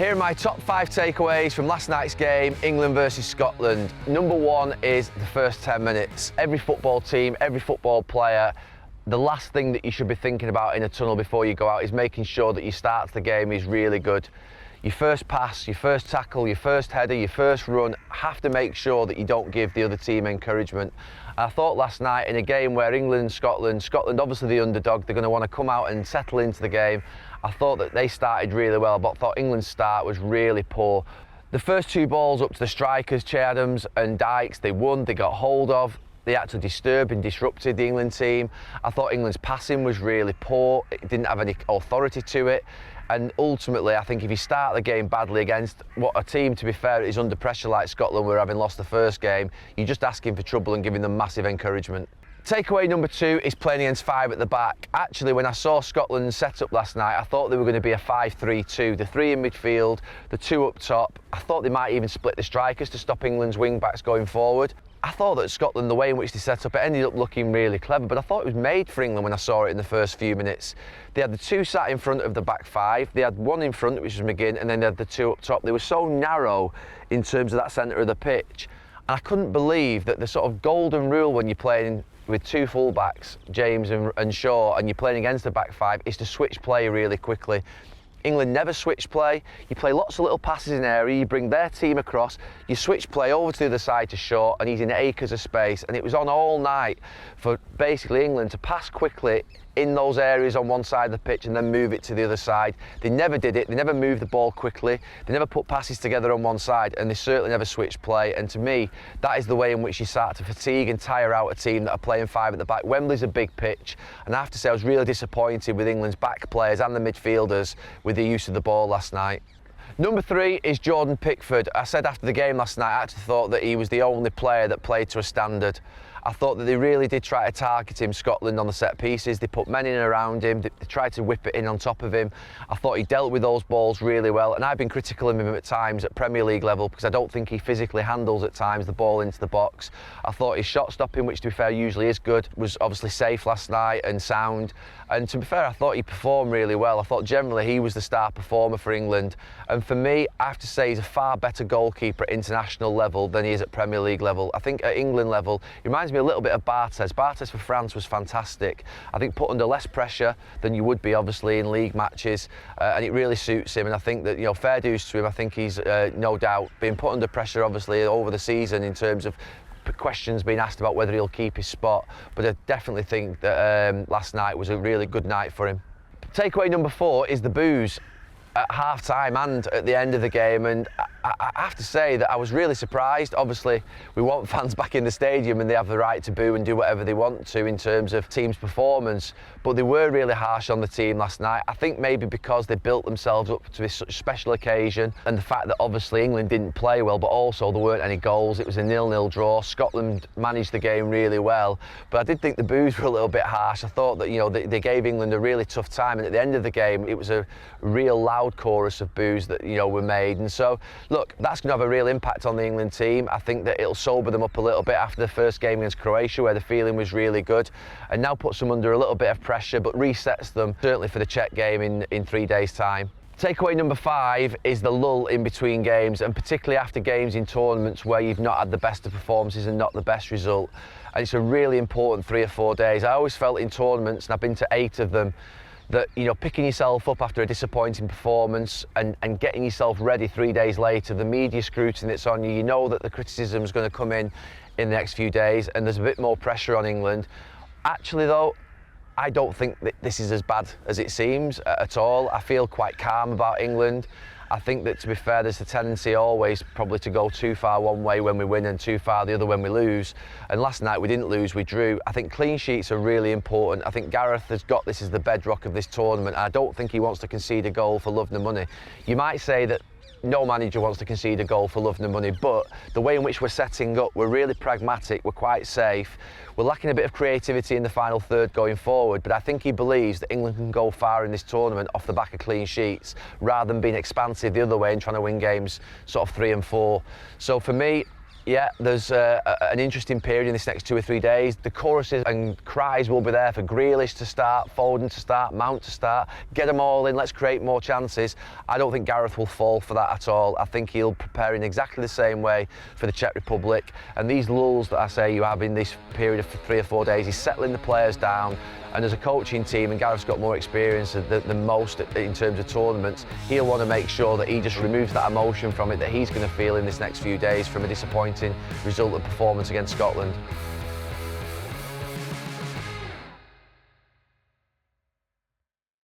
Here are my top 5 takeaways from last night's game, England versus Scotland. Number 1 is the first 10 minutes. Every football team, every football player, the last thing that you should be thinking about in a tunnel before you go out is making sure that your start to the game is really good. Your first pass, your first tackle, your first header, your first run, have to make sure that you don't give the other team encouragement. I thought last night in a game where England, Scotland obviously the underdog, they're going to want to come out and settle into the game. I thought that they started really well, but I thought England's start was really poor. The first 2 balls up to the strikers, Che Adams and Dykes, they won, they got hold of. They actually disturbed and disrupted the England team. I thought England's passing was really poor. It didn't have any authority to it. And ultimately, I think if you start the game badly against what a team, to be fair, is under pressure like Scotland were, having lost the first game, you're just asking for trouble and giving them massive encouragement. Takeaway number 2 is playing against 5 at the back. Actually, when I saw Scotland's setup last night, I thought they were going to be a 5-3-2. The 3 in midfield, the 2 up top. I thought they might even split the strikers to stop England's wing-backs going forward. I thought that Scotland, the way in which they set up, it ended up looking really clever, but I thought it was made for England when I saw it in the first few minutes. They had the 2 sat in front of the back 5, they had 1 in front, which was McGinn, and then they had the 2 up top. They were so narrow in terms of that centre of the pitch. And I couldn't believe that the sort of golden rule when you're playing with 2 full-backs, James and Shaw, and you're playing against the back 5, is to switch play really quickly. England never switch play. You play lots of little passes in area, you bring their team across, you switch play over to the other side to Shaw, and he's in acres of space. And it was on all night for basically England to pass quickly in those areas on one side of the pitch and then move it to the other side. They never did it. They never moved the ball quickly. They never put passes together on one side, and they certainly never switched play. And to me, that is the way in which you start to fatigue and tire out a team that are playing 5 at the back. Wembley's a big pitch, and I have to say I was really disappointed with England's back players and the midfielders with the use of the ball last night. Number 3 is Jordan Pickford. I said after the game last night, I actually thought that he was the only player that played to a standard. I thought that they really did try to target him, Scotland, on the set pieces. They put men in around him, they tried to whip it in on top of him. I thought he dealt with those balls really well, and I've been critical of him at times at Premier League level because I don't think he physically handles at times the ball into the box. I thought his shot stopping, which to be fair usually is good, was obviously safe last night and sound. And to be fair, I thought he performed really well. I thought generally he was the star performer for England. And for me, I have to say he's a far better goalkeeper at international level than he is at Premier League level. I think at England level, he reminds me a little bit of Barthez. Barthez for France was fantastic. I think put under less pressure than you would be obviously in league matches, and it really suits him. And I think that, you know, fair dues to him. I think he's no doubt being put under pressure obviously over the season in terms of questions being asked about whether he'll keep his spot, but I definitely think that last night was a really good night for him. Takeaway number 4 is the boos at half-time and at the end of the game, and I have to say that I was really surprised. Obviously, we want fans back in the stadium and they have the right to boo and do whatever they want to in terms of team's performance, but they were really harsh on the team last night. I think maybe because they built themselves up to this such special occasion, and the fact that obviously England didn't play well, but also there weren't any goals. It was a 0-0 draw. Scotland managed the game really well, but I did think the boos were a little bit harsh. I thought that, you know, they gave England a really tough time, and at the end of the game it was a real loud chorus of boos that, you know, were made. And so look, that's going to have a real impact on the England team. I think that it'll sober them up a little bit after the first game against Croatia, where the feeling was really good, and now puts them under a little bit of pressure, but resets them certainly for the Czech game in 3 days' time. Takeaway number 5 is the lull in between games, and particularly after games in tournaments where you've not had the best of performances and not the best result. And it's a really important 3 or 4 days. I always felt in tournaments, and I've been to 8 of them, that, you know, picking yourself up after a disappointing performance and getting yourself ready 3 days later, the media scrutiny that's on you, you know that the criticism is going to come in the next few days, and there's a bit more pressure on England. Actually though, I don't think that this is as bad as it seems at all. I feel quite calm about England. I think that, to be fair, there's a tendency always probably to go too far one way when we win and too far the other when we lose. And last night we didn't lose, we drew. I think clean sheets are really important. I think Gareth has got this as the bedrock of this tournament. I don't think he wants to concede a goal for love nor money. You might say that no manager wants to concede a goal for love nor money, but the way in which we're setting up, we're really pragmatic, we're quite safe. We're lacking a bit of creativity in the final third going forward, but I think he believes that England can go far in this tournament off the back of clean sheets, rather than being expansive the other way and trying to win games sort of 3 and 4. So for me, Yeah, there's an interesting period in this next 2 or 3 days. The choruses and cries will be there for Grealish to start, Foden to start, Mount to start. Get them all in, let's create more chances. I don't think Gareth will fall for that at all. I think he'll prepare in exactly the same way for the Czech Republic. And these lulls that I say you have in this period of 3 or 4 days, he's settling the players down. And as a coaching team, and Gareth's got more experience than most in terms of tournaments, he'll want to make sure that he just removes that emotion from it that he's going to feel in this next few days from a disappointing result of performance against Scotland.